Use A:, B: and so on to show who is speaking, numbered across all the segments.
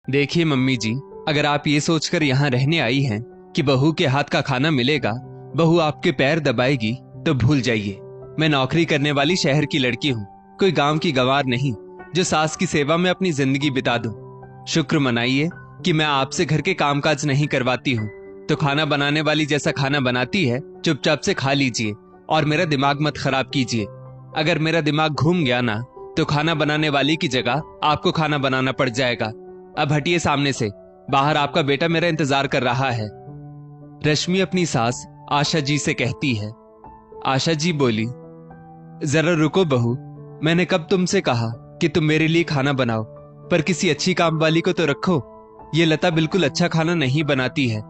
A: देखिए मम्मी जी, अगर आप ये सोचकर यहाँ रहने आई हैं कि बहू के हाथ का खाना मिलेगा, बहू आपके पैर दबाएगी, तो भूल जाइए। मैं नौकरी करने वाली शहर की लड़की हूँ, कोई गांव की गंवार नहीं जो सास की सेवा में अपनी जिंदगी बिता दूं। शुक्र मनाइए कि मैं आपसे घर के कामकाज नहीं करवाती हूँ, तो खाना बनाने वाली जैसा खाना बनाती है चुपचाप से खा लीजिए और मेरा दिमाग मत खराब कीजिए। अगर मेरा दिमाग घूम गया ना, तो खाना बनाने वाली की जगह आपको खाना बनाना पड़ जाएगा। अब हटिए सामने से, बाहर आपका बेटा मेरा इंतजार कर रहा है। रश्मि अपनी सास आशा जी से कहती है। आशा जी बोली, जरा रुको बहू, मैंने कब तुमसे कहा कि तुम मेरे लिए खाना बनाओ, पर किसी अच्छी काम वाली को तो रखो। ये लता बिल्कुल अच्छा खाना नहीं बनाती है,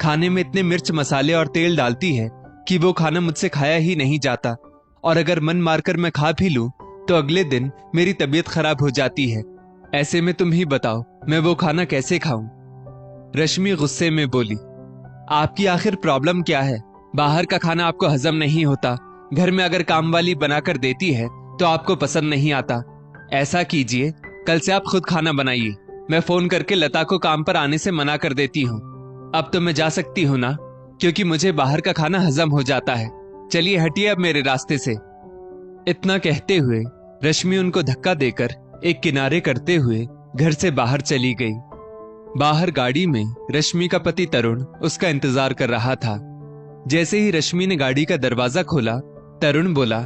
A: खाने में इतने मिर्च मसाले और तेल डालती है कि वो खाना मुझसे खाया ही नहीं जाता, और अगर मन मारकर मैं खा भी लूं तो अगले दिन मेरी तबीयत खराब हो जाती है। ऐसे में तुम ही बताओ मैं वो खाना कैसे खाऊं? रश्मि गुस्से में बोली, आपकी आखिर प्रॉब्लम क्या है? बाहर का खाना आपको हजम नहीं होता, घर में अगर काम वाली बनाकर देती है तो आपको पसंद नहीं आता। ऐसा कीजिए, कल से आप खुद खाना बनाइए, मैं फोन करके लता को काम पर आने से मना कर देती हूँ। अब तो मैं जा सकती हूँ ना, क्योंकि मुझे बाहर का खाना हजम हो जाता है। चलिए हटिए अब मेरे रास्ते से। इतना कहते हुए रश्मि उनको धक्का देकर एक किनारे करते हुए घर से बाहर चली गई। बाहर गाड़ी में रश्मि का पति तरुण उसका इंतजार कर रहा था। जैसे ही रश्मि ने गाड़ी का दरवाजा खोला, तरुण बोला,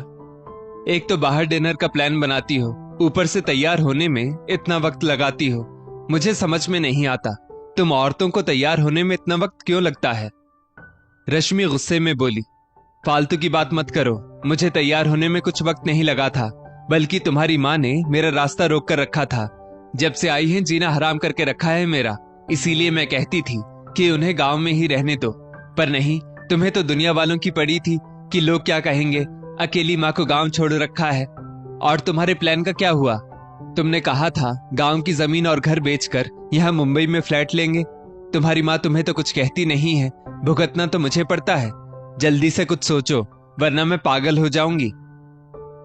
A: एक तो बाहर डिनर का प्लान बनाती हो, ऊपर से तैयार होने में इतना वक्त लगाती हो। मुझे समझ में नहीं आता, तुम औरतों को तैयार होने में इतना वक्त क्यों लगता है? रश्मि गुस्से में बोली, फालतू की बात मत करो, मुझे तैयार होने में कुछ वक्त नहीं लगा था, बल्कि तुम्हारी माँ ने मेरा रास्ता रोक कर रखा था। जब से आई हैं जीना हराम करके रखा है मेरा, इसीलिए मैं कहती थी कि उन्हें गांव में ही रहने दो, पर नहीं, तुम्हें तो दुनिया वालों की पड़ी थी कि लोग क्या कहेंगे, अकेली माँ को गांव छोड़ रखा है। और तुम्हारे प्लान का क्या हुआ? तुमने कहा था गांव की जमीन और घर बेचकर यहाँ मुंबई में फ्लैट लेंगे। तुम्हारी माँ तुम्हें तो कुछ कहती नहीं है, भुगतना तो मुझे पड़ता है। जल्दी से कुछ सोचो, वरना मैं पागल हो जाऊंगी।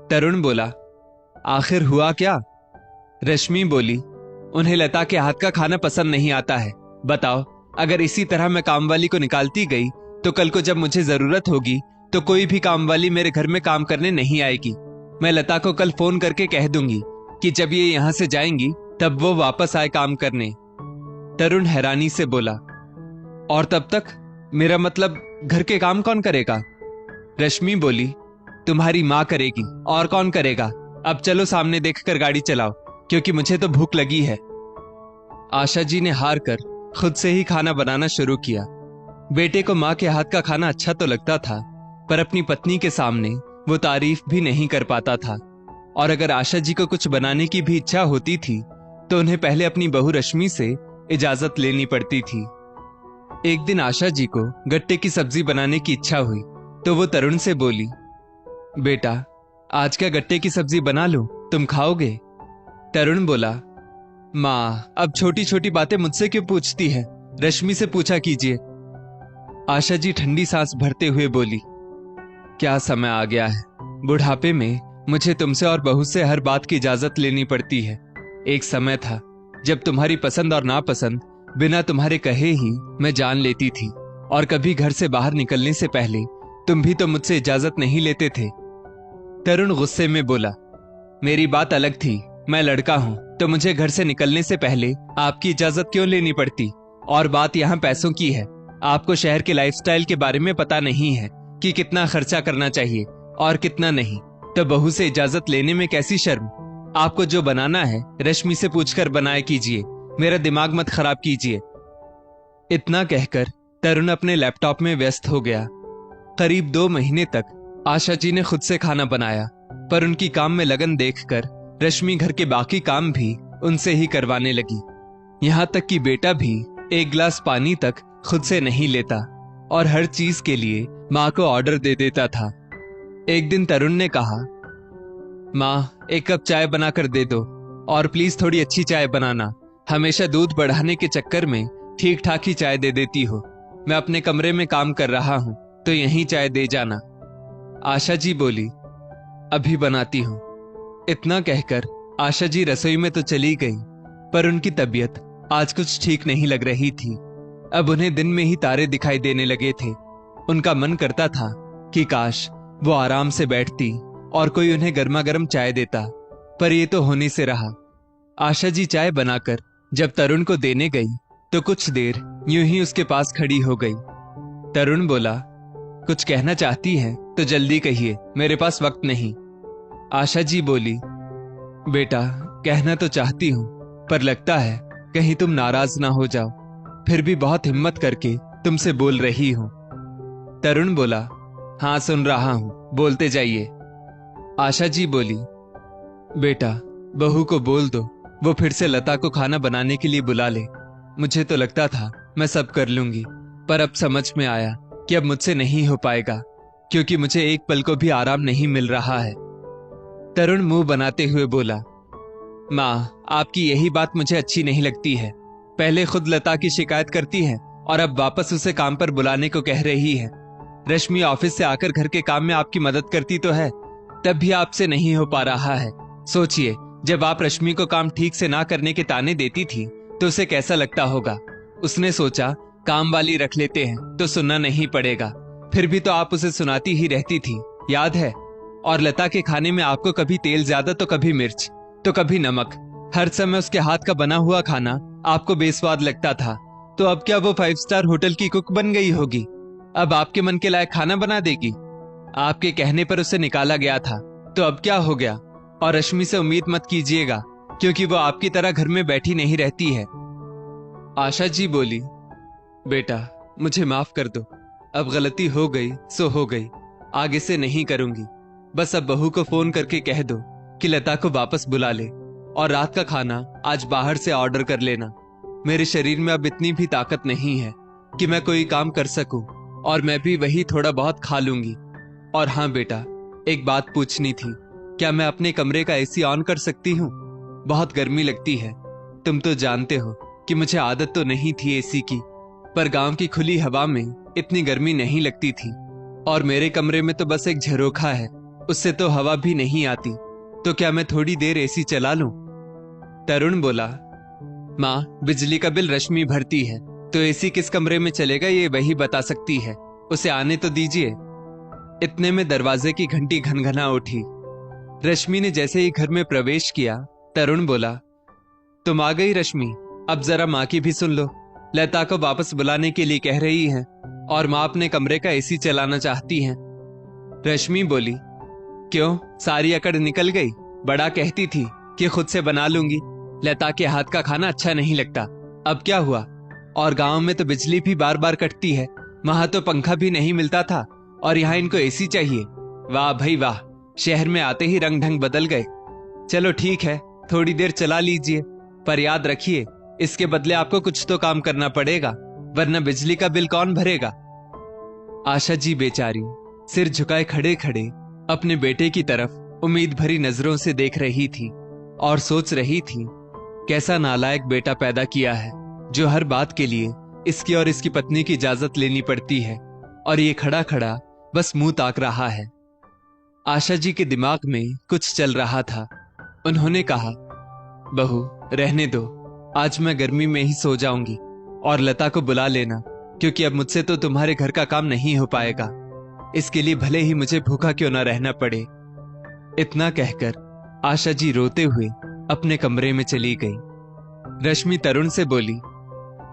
A: तरुण बोला, आखिर हुआ क्या? रश्मि बोली, उन्हें लता के हाथ का खाना पसंद नहीं आता है। बताओ, अगर इसी तरह मैं कामवाली को निकालती गई तो कल को जब मुझे जरूरत होगी तो कोई भी कामवाली मेरे घर में काम करने नहीं आएगी। मैं लता को कल फोन करके कह दूंगी कि जब ये यहां से जाएंगी तब वो वापस आए काम करने। तरुण हैरानी से बोला, और तब तक? मेरा मतलब घर के काम कौन करेगा? रश्मि बोली, तुम्हारी माँ करेगी, और कौन करेगा। अब चलो सामने देखकर गाड़ी चलाओ, क्योंकि मुझे तो भूख लगी है। आशा जी ने हार कर खुद से ही खाना बनाना शुरू किया। बेटे को माँ के हाथ का खाना अच्छा तो लगता था, पर अपनी पत्नी के सामने वो तारीफ भी नहीं कर पाता था। और अगर आशा जी को कुछ बनाने की भी इच्छा होती थी तो उन्हें पहले अपनी बहू रश्मि से इजाजत लेनी पड़ती थी। एक दिन आशा जी को गट्टे की सब्जी बनाने की इच्छा हुई तो वो तरुण से बोली, बेटा, आज क्या गट्टे की सब्जी बना लूं, तुम खाओगे? तरुण बोला, माँ, अब छोटी छोटी बातें मुझसे क्यों पूछती है, रश्मि से पूछा कीजिए। आशा जी ठंडी सांस भरते हुए बोली, क्या समय आ गया है, बुढ़ापे में मुझे तुमसे और बहू से हर बात की इजाजत लेनी पड़ती है। एक समय था जब तुम्हारी पसंद और नापसंद बिना तुम्हारे कहे ही मैं जान लेती थी, और कभी घर से बाहर निकलने से पहले तुम भी तो मुझसे इजाजत नहीं लेते थे। तरुण गुस्से में बोला, मेरी बात अलग थी, मैं लड़का हूं तो मुझे घर से निकलने से पहले आपकी इजाजत क्यों लेनी पड़ती? और बात यहाँ पैसों की है। आपको शहर के लाइफस्टाइल के बारे में पता नहीं है कि कितना खर्चा करना चाहिए और कितना नहीं, तो बहू से इजाजत लेने में कैसी शर्म। आपको जो बनाना है रश्मि से पूछकर बनाया कीजिए, मेरा दिमाग मत खराब कीजिए। इतना कहकर तरुण अपने लैपटॉप में व्यस्त हो गया। करीब 2 महीने तक आशा जी ने खुद से खाना बनाया, पर उनकी काम में लगन देखकर रश्मि घर के बाकी काम भी उनसे ही करवाने लगी। यहाँ तक कि बेटा भी एक गिलास पानी तक खुद से नहीं लेता और हर चीज के लिए माँ को ऑर्डर दे देता था। एक दिन तरुण ने कहा, माँ, 1 कप चाय बनाकर दे दो, और प्लीज थोड़ी अच्छी चाय बनाना। हमेशा दूध बढ़ाने के चक्कर में ठीक ठाक ही चाय दे देती हो। मैं अपने कमरे में काम कर रहा हूँ तो यहीं चाय दे जाना। आशा जी बोली, अभी बनाती हूँ। इतना कहकर आशा जी रसोई में तो चली गई, पर उनकी तबीयत आज कुछ ठीक नहीं लग रही थी। अब उन्हें दिन में ही तारे दिखाई देने लगे थे। उनका मन करता था कि काश वो आराम से बैठती और कोई उन्हें गर्मा गर्म चाय देता, पर ये तो होने से रहा। आशा जी चाय बनाकर जब तरुण को देने गई तो कुछ देर यूं ही उसके पास खड़ी हो गई। तरुण बोला, कुछ कहना चाहती हैं तो जल्दी कहिए, मेरे पास वक्त नहीं। आशा जी बोली, बेटा कहना तो चाहती हूं, पर लगता है कहीं तुम नाराज ना हो जाओ, फिर भी बहुत हिम्मत करके तुमसे बोल रही हूं। तरुण बोला, हाँ सुन रहा हूं, बोलते जाइए। आशा जी बोली, बेटा बहू को बोल दो वो फिर से लता को खाना बनाने के लिए बुला ले। मुझे तो लगता था मैं सब कर लूंगी, पर अब समझ में आया कि अब मुझसे नहीं हो पाएगा, क्योंकि मुझे एक पल को भी आराम नहीं मिल रहा है। तरुण मुंह बनाते हुए बोला, माँ आपकी यही बात मुझे अच्छी नहीं लगती है। पहले खुद लता की शिकायत करती है और अब वापस उसे काम पर बुलाने को कह रही है। रश्मि ऑफिस से आकर घर के काम में आपकी मदद करती तो है, तब भी आपसे नहीं हो पा रहा है। सोचिए, जब आप रश्मि को काम ठीक से ना करने के ताने देती थी तो उसे कैसा लगता होगा। उसने सोचा काम वाली रख लेते हैं तो सुनना नहीं पड़ेगा, फिर भी तो आप उसे सुनाती ही रहती थी, याद है। और लता के खाने में आपको कभी तेल ज्यादा तो कभी मिर्च तो कभी नमक, हर समय उसके हाथ का बना हुआ खाना आपको बेस्वाद लगता था। तो अब क्या वो 5 स्टार होटल की कुक बन गई होगी? अब आपके मन के लायक खाना बना देगी? आपके कहने पर उसे निकाला गया था, तो अब क्या हो गया? और रश्मि से उम्मीद मत कीजिएगा, क्योंकि वो आपकी तरह घर में बैठी नहीं रहती है। आशा जी बोली, बेटा मुझे माफ कर दो, अब गलती हो गई सो हो गई, आगे से नहीं करूंगी। बस अब बहू को फोन करके कह दो कि लता को वापस बुला ले और रात का खाना आज बाहर से ऑर्डर कर लेना। मेरे शरीर में अब इतनी भी ताकत नहीं है कि मैं कोई काम कर सकूं, और मैं भी वही थोड़ा बहुत खा लूंगी। और हाँ बेटा, एक बात पूछनी थी, क्या मैं अपने कमरे का एसी ऑन कर सकती हूँ? बहुत गर्मी लगती है। तुम तो जानते हो कि मुझे आदत तो नहीं थी एसी की, पर गांव की खुली हवा में इतनी गर्मी नहीं लगती थी, और मेरे कमरे में तो बस एक झरोखा है, उससे तो हवा भी नहीं आती। तो क्या मैं थोड़ी देर एसी चला लूं? तरुण बोला, माँ बिजली का बिल रश्मि भरती है, तो एसी किस कमरे में चलेगा ये वही बता सकती है, उसे आने तो दीजिए। इतने में दरवाजे की घंटी घनघना उठी। रश्मि ने जैसे ही घर में प्रवेश किया, तरुण बोला, तुम आ गई रश्मि, अब जरा माँ की भी सुन लो। लता को वापस बुलाने के लिए कह रही हैं और माँ अपने कमरे का एसी चलाना चाहती हैं। रश्मि बोली, क्यों सारी अकड़ निकल गई? बड़ा कहती थी कि खुद से बना लूंगी, लता के हाथ का खाना अच्छा नहीं लगता, अब क्या हुआ? और गांव में तो बिजली भी बार बार कटती है, वहां तो पंखा भी नहीं मिलता था, और यहाँ इनको एसी चाहिए। वाह भाई वाह, शहर में आते ही रंग ढंग बदल गए। चलो ठीक है, थोड़ी देर चला लीजिए, पर याद रखिए इसके बदले आपको कुछ तो काम करना पड़ेगा, वरना बिजली का बिल कौन भरेगा? आशा जी बेचारी सिर झुकाए खड़े खड़े अपने बेटे की तरफ उम्मीद भरी नजरों से देख रही थी और सोच रही थी, कैसा नालायक बेटा पैदा किया है, जो हर बात के लिए इसकी और इसकी पत्नी की इजाजत लेनी पड़ती है, और ये खड़ा खड़ा बस मुंह ताक रहा है। आशा जी के दिमाग में कुछ चल रहा था। उन्होंने कहा, बहू रहने दो, आज मैं गर्मी में ही सो जाऊंगी, और लता को बुला लेना, क्योंकि अब मुझसे तो तुम्हारे घर का काम नहीं हो पाएगा। इसके लिए भले ही मुझे भूखा क्यों ना रहना पड़े। इतना कहकर आशा जी रोते हुए अपने कमरे में चली गई। रश्मि तरुण से बोली,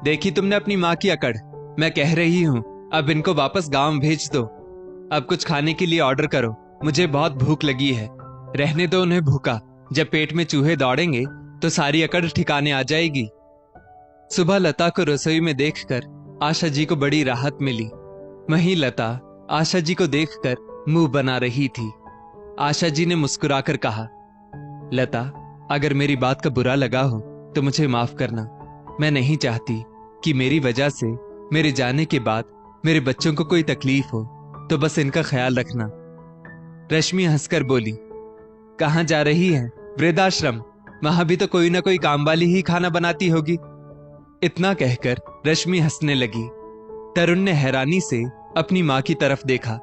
A: देखी तुमने अपनी माँ की अकड़, मैं कह रही हूं अब इनको वापस गांव भेज दो। अब कुछ खाने के लिए ऑर्डर करो, मुझे बहुत भूख लगी है। रहने दो उन्हें भूखा, जब पेट में चूहे दौड़ेंगे तो सारी अकड़ ठिकाने आ जाएगी। सुबह लता को रसोई में देखकर आशा जी को बड़ी राहत मिली। वहीं लता आशा जी को देखकर मुंह बना रही थी। आशा जी ने मुस्कुराकर कहा, लता अगर मेरी बात का बुरा लगा हो तो मुझे माफ करना। मैं नहीं चाहती कि मेरी वजह से मेरे जाने के बाद मेरे बच्चों को कोई तकलीफ हो, तो बस इनका ख्याल रखना। रश्मि हंसकर बोली, कहाँ जा रही है? वृद्धाश्रम, वहां भी तो कोई ना कोई काम वाली ही खाना बनाती होगी। इतना कहकर रश्मि हंसने लगी। तरुण ने हैरानी से अपनी माँ की तरफ देखा।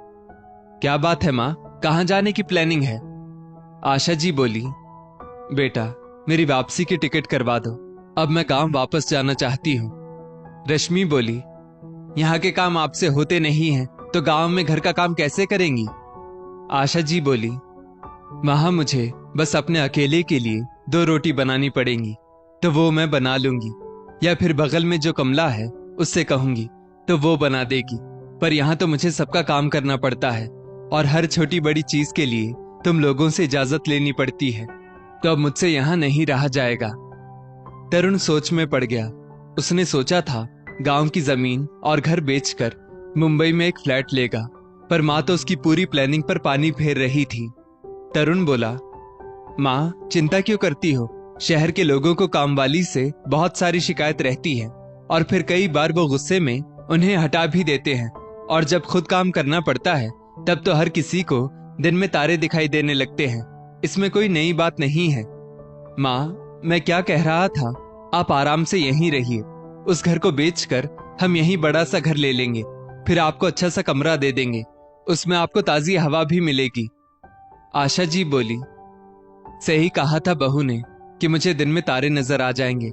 A: क्या बात है माँ, कहाँ जाने की प्लानिंग है? आशा जी बोली, बेटा मेरी वापसी की टिकट करवा दो, अब मैं गांव वापस जाना चाहती हूँ। रश्मि बोली, यहाँ के काम आपसे होते नहीं हैं, तो गांव में घर का काम कैसे करेंगी? आशा जी बोली, वहां मुझे बस अपने अकेले के लिए 2 रोटी बनानी पड़ेंगी, तो वो मैं बना लूंगी, या फिर बगल में जो कमला है उससे कहूंगी तो वो बना देगी। पर यहाँ तो मुझे सबका काम करना पड़ता है, और हर छोटी बड़ी चीज के लिए तुम लोगों से इजाजत लेनी पड़ती है, तो अब मुझसे यहाँ नहीं रहा जाएगा। तरुण सोच में पड़ गया। उसने सोचा था गांव की जमीन और घर बेचकर मुंबई में एक फ्लैट लेगा, पर माँ तो उसकी पूरी प्लानिंग पर पानी फेर रही थी। तरुण बोला, माँ चिंता क्यों करती हो? शहर के लोगों को कामवाली से बहुत सारी शिकायत रहती है, और फिर कई बार वो गुस्से में उन्हें हटा भी देते हैं, और जब खुद काम करना पड़ता है तब तो हर किसी को दिन में तारे दिखाई देने लगते हैं। इसमें कोई नई बात नहीं है। माँ मैं क्या कह रहा था, आप आराम से यहीं रहिए। उस घर को बेचकर हम यहीं बड़ा सा घर ले लेंगे, फिर आपको अच्छा सा कमरा दे देंगे, उसमें आपको ताजी हवा भी मिलेगी। आशा जी बोली, सही कहा था बहू ने कि मुझे दिन में तारे नजर आ जाएंगे,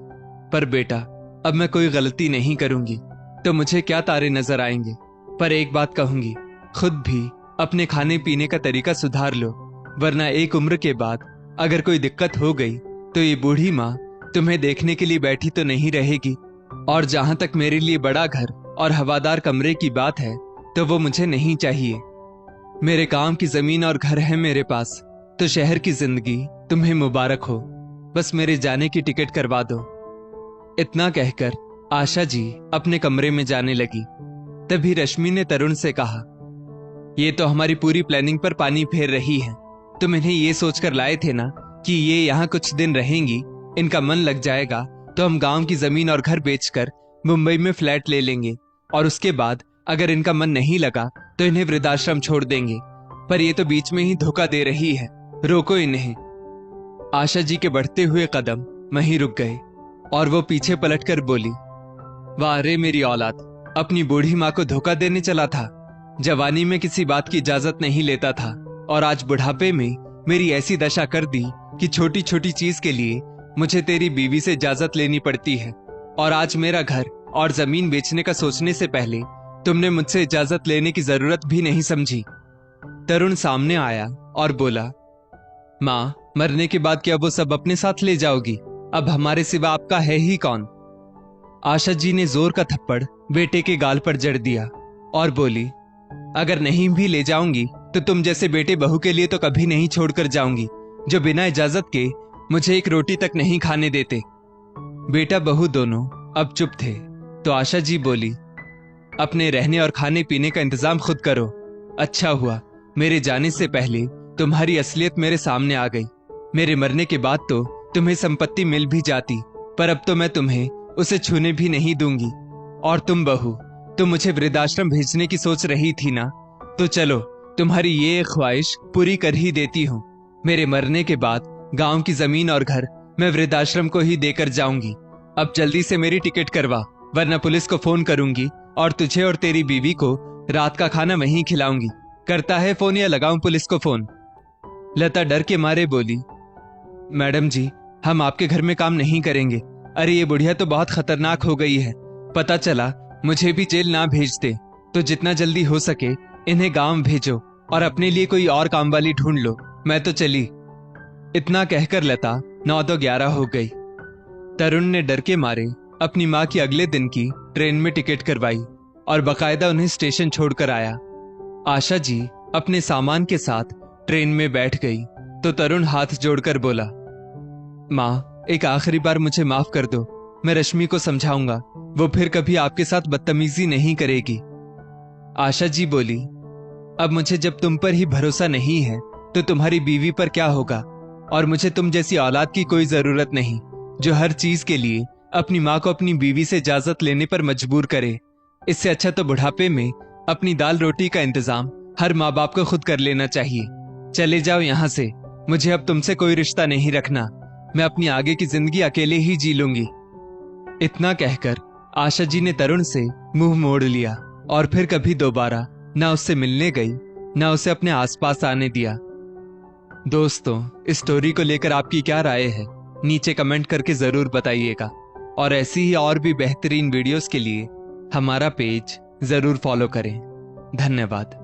A: पर बेटा अब मैं कोई गलती नहीं करूंगी तो मुझे क्या तारे नजर आएंगे। पर एक बात कहूंगी, खुद भी अपने खाने पीने का तरीका सुधार लो, वरना एक उम्र के बाद अगर कोई दिक्कत हो गई तो ये बूढ़ी माँ तुम्हें देखने के लिए बैठी तो नहीं रहेगी। और जहां तक मेरे लिए बड़ा घर और हवादार कमरे की बात है, तो वो मुझे नहीं चाहिए। मेरे काम की जमीन और घर है मेरे पास, तो शहर की जिंदगी तुम्हें मुबारक हो। बस मेरे जाने की टिकट करवा दो। इतना कहकर आशा जी अपने कमरे में जाने लगी। तभी रश्मि ने तरुण से कहा, ये तो हमारी पूरी प्लानिंग पर पानी फेर रही है। तुम इन्हें ये सोचकर लाए थे ना कि ये यहाँ कुछ दिन रहेंगी, इनका मन लग जाएगा तो हम गांव की जमीन और घर बेचकर मुंबई में फ्लैट ले लेंगे, और उसके बाद अगर इनका मन नहीं लगा तो इन्हें वृद्धाश्रम छोड़ देंगे। पर ये तो बीच में ही धोखा दे रही है, रोको इन्हें। आशा जी के बढ़ते हुए कदम वहीं रुक गए और वो पीछे पलटकर बोली, वाह रे मेरी औलाद, अपनी बूढ़ी माँ को धोखा देने चला था। जवानी में किसी बात की इजाजत नहीं लेता था, और आज बुढ़ापे में मेरी ऐसी दशा कर दी कि छोटी छोटी चीज के लिए मुझे तेरी बीवी से इजाजत लेनी पड़ती है। और आज मेरा घर और जमीन बेचने का सोचने से पहले तुमने मुझसे इजाजत लेने की जरूरत भी नहीं समझी। तरुण सामने आया और बोला, माँ मरने के बाद क्या वो सब अपने साथ ले जाओगी? अब हमारे सिवा आपका है ही कौन? आशा जी ने जोर का थप्पड़ बेटे के गाल पर जड़ दिया और बोली, अगर नहीं भी ले जाऊंगी तो तुम जैसे बेटे बहू के लिए तो कभी नहीं छोड़कर जाऊंगी, जो बिना इजाजत के मुझे एक रोटी तक नहीं खाने देते। बेटा बहू दोनों अब चुप थे, तो आशा जी बोली, अपने रहने और खाने पीने का इंतजाम खुद करो। अच्छा हुआ मेरे जाने से पहले तुम्हारी असलियत मेरे सामने आ गई। मेरे मरने के बाद तो तुम्हें संपत्ति मिल भी जाती, पर अब तो मैं तुम्हें उसे छूने भी नहीं दूंगी। और तुम बहू, तुम मुझे वृद्धाश्रम भेजने की सोच रही थी ना, तो चलो तुम्हारी ये ख्वाहिश पूरी कर ही देती हूँ। मेरे मरने के बाद गांव की जमीन और घर मैं वृद्धाश्रम को ही देकर जाऊंगी। अब जल्दी से मेरी टिकट करवा, वरना पुलिस को फोन करूंगी और तुझे और तेरी बीवी को रात का खाना वहीं खिलाऊंगी। करता है फोन या लगाऊं पुलिस को फोन? लता डर के मारे बोली, मैडम जी हम आपके घर में काम नहीं करेंगे। अरे ये बुढ़िया तो बहुत खतरनाक हो गई है, पता चला मुझे भी जेल ना भेज दे, तो जितना जल्दी हो सके इन्हें गांव भेजो और अपने लिए कोई और काम वाली ढूंढ लो, मैं तो चली। इतना कहकर लता 9 तो 11 हो गई। तरुण ने डर के मारे अपनी माँ की अगले दिन की ट्रेन में टिकट करवाई और बकायदा उन्हें स्टेशन छोड़कर आया। आशा जी अपने सामान के साथ ट्रेन में बैठ गई तो तरुण हाथ जोड़कर बोला, माँ एक आखिरी बार मुझे माफ कर दो, मैं रश्मि को समझाऊंगा, वो फिर कभी आपके साथ बदतमीजी नहीं करेगी। आशा जी बोली, अब मुझे जब तुम पर ही भरोसा नहीं है तो तुम्हारी बीवी पर क्या होगा? और मुझे तुम जैसी औलाद की कोई जरूरत नहीं जो हर चीज के लिए अपनी माँ को अपनी बीवी से इजाजत लेने पर मजबूर करे। इससे अच्छा तो बुढ़ापे में अपनी दाल रोटी का इंतजाम हर माँ बाप को खुद कर लेना चाहिए। चले जाओ यहाँ से, मुझे अब तुमसे कोई रिश्ता नहीं रखना, मैं अपनी आगे की जिंदगी अकेले ही जी लूंगी। इतना कहकर आशा जी ने तरुण से मुंह मोड़ लिया और फिर कभी दोबारा ना उससे मिलने गई, ना उसे अपने आसपास आने दिया। दोस्तों, इस स्टोरी को लेकर आपकी क्या राय है? नीचे कमेंट करके जरूर बताइएगा। और ऐसी ही और भी बेहतरीन वीडियोस के लिए हमारा पेज जरूर फॉलो करें। धन्यवाद।